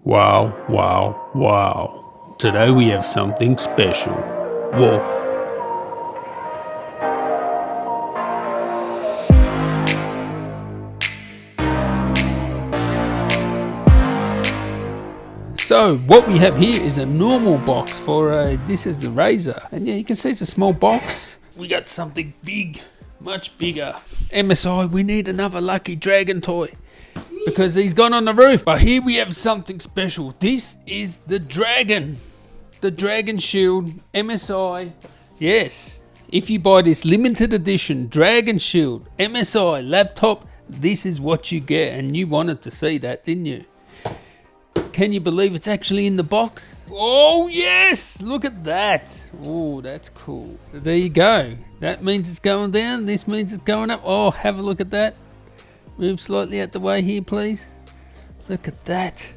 Wow, wow, wow. Today we have something special. Wolf. So what we have here is a normal box for this is the Razor. And yeah, you can see it's a small box. We got something big, much bigger. MSI, we need another lucky dragon toy, because he's gone on the roof. But here we have something special. This is the Dragon. The DragonShield MSI. Yes. If you buy this limited edition DragonShield MSI laptop, this is what you get. And you wanted to see that, didn't you? Can you believe it's actually in the box? Oh yes, look at that. Oh, that's cool. So there you go. That means it's going down. This means it's going up. Oh, have a look at that. Move slightly out the way here, please. Look at that.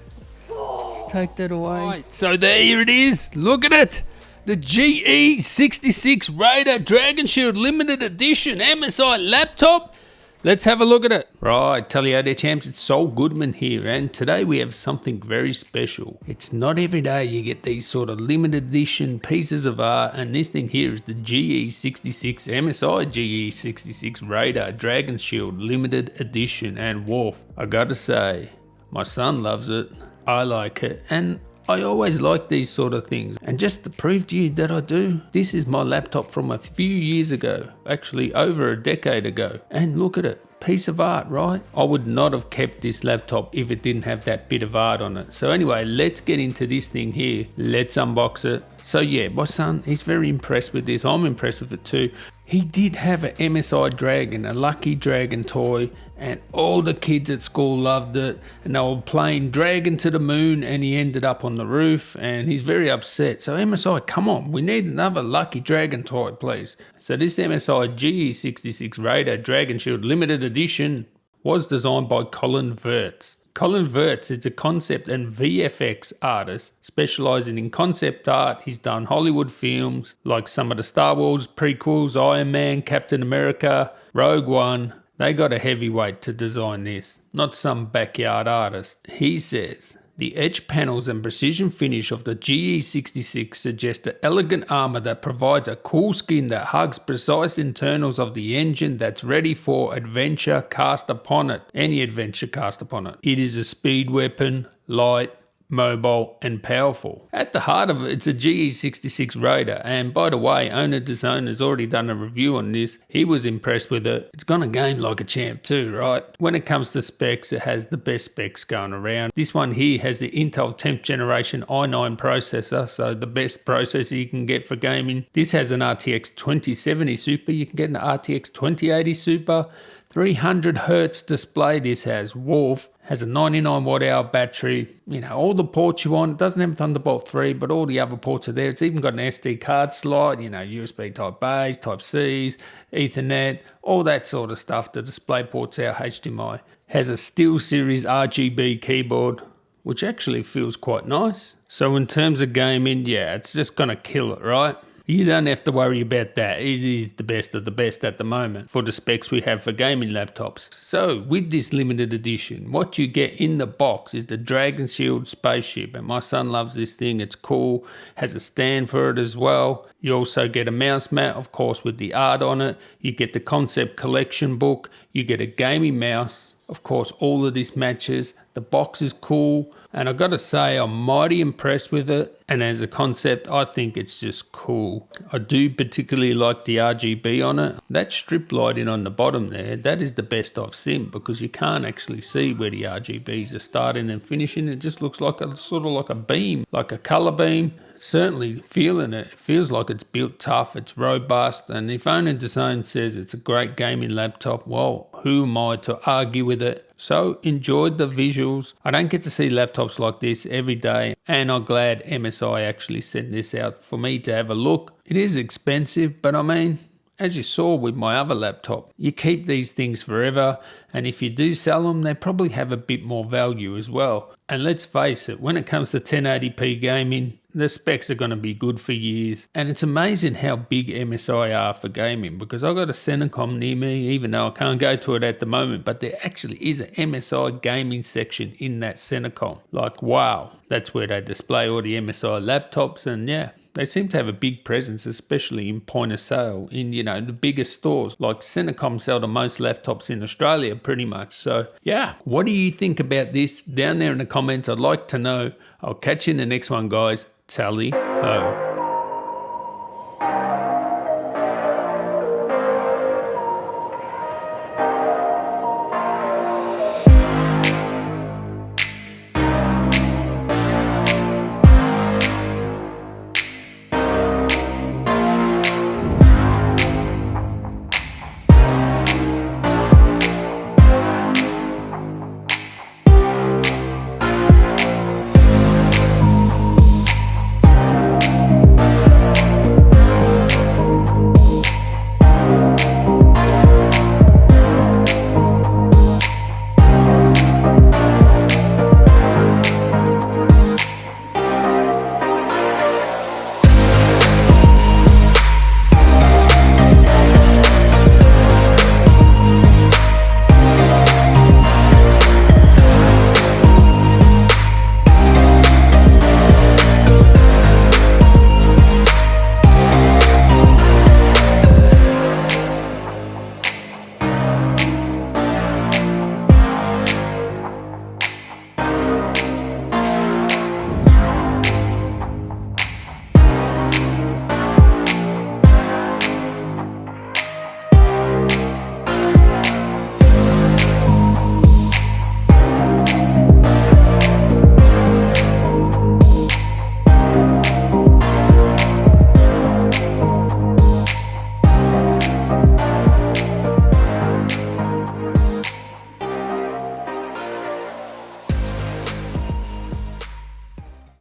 Just take that away. Right, so there it is. Look at it. The GE66 Raider DragonShield Limited Edition MSI laptop. Let's have a look at it. Right, tell you how there, champs, it's Sol Goodman here, and today we have something very special. It's not every day you get these sort of limited edition pieces of art, and this thing here is the GE66 MSI GE66 Raider DragonShield Limited Edition. And Wolf, I gotta say, my son loves it, I like it, and I always like these sort of things. And just to prove to you that I do, this is my laptop from a few years ago, actually over a decade ago. And look at it, piece of art, right? I would not have kept this laptop if it didn't have that bit of art on it. So anyway, let's get into this thing here. Let's unbox it. So yeah, my son, he's very impressed with this. I'm impressed with it too. He did have an MSI Dragon, a lucky dragon toy, and all the kids at school loved it, and they were playing Dragon to the Moon, and he ended up on the roof, and he's very upset. So MSI, come on, we need another lucky dragon toy, please. So this MSI GE66 Raider DragonShield Limited Edition was designed by Colin Wirtz. Colin Wirtz is a concept and VFX artist specializing in concept art. He's done Hollywood films like some of the Star Wars prequels, Iron Man, Captain America, Rogue One. They got a heavyweight to design this, not some backyard artist. He says, the edge panels and precision finish of the GE66 suggest an elegant armor that provides a cool skin that hugs precise internals of the engine that's ready for adventure cast upon it. Any adventure cast upon it. It is a speed weapon, light, mobile and powerful. At the heart of it, it's a GE66 Raider, and by the way, Owner Disown has already done a review on this. He was impressed with it. It's gonna game like a champ too, right? When it comes to specs, it has the best specs going around. This one here has the Intel 10th generation i9 processor, so the best processor you can get for gaming. This has an RTX 2070 Super. You can get an RTX 2080 Super. 300 Hertz display this has. Wolf has a 99 watt hour battery. You know, all the ports you want. It doesn't have Thunderbolt 3, but all the other ports are there. It's even got an SD card slot, you know, USB type A's, type C's, Ethernet, all that sort of stuff. The display ports out, HDMI. Has a SteelSeries RGB keyboard, which actually feels quite nice. So in terms of gaming, yeah, it's just gonna kill it, right? You don't have to worry about that. It is the best of the best at the moment for the specs we have for gaming laptops. So with this limited edition, what you get in the box is the DragonShield spaceship, and my son loves this thing. It's cool, has a stand for it as well. You also get a mouse mat, of course, with the art on it. You get the concept collection book. You get a gaming mouse. Of course, all of this matches. The box is cool, and I gotta say, I'm mighty impressed with it. And as a concept, I think it's just cool. I do particularly like the RGB on it. That strip lighting on the bottom there, that is the best I've seen, because you can't actually see where the RGBs are starting and finishing. It just looks like a sort of like a beam, like a color beam. Certainly feeling it. It feels like it's built tough, it's robust, and if Owner Disown says it's a great gaming laptop, well, who am I to argue with it? So enjoyed the visuals. I don't get to see laptops like this every day, and I'm glad MSI actually sent this out for me to have a look. It is expensive, but I mean, as you saw with my other laptop, you keep these things forever, and if you do sell them, they probably have a bit more value as well. And let's face it, when it comes to 1080p gaming, the specs are going to be good for years. And it's amazing how big MSI are for gaming, because I've got a Centrecom near me, even though I can't go to it at the moment, but there actually is an MSI gaming section in that Centrecom. Like, wow, that's where they display all the MSI laptops, and yeah, they seem to have a big presence, especially in point of sale in, you know, the biggest stores. Like Centrecom sell the most laptops in Australia pretty much. So yeah, what do you think about this? Down there in the comments, I'd like to know. I'll catch you in the next one, guys. Tally ho.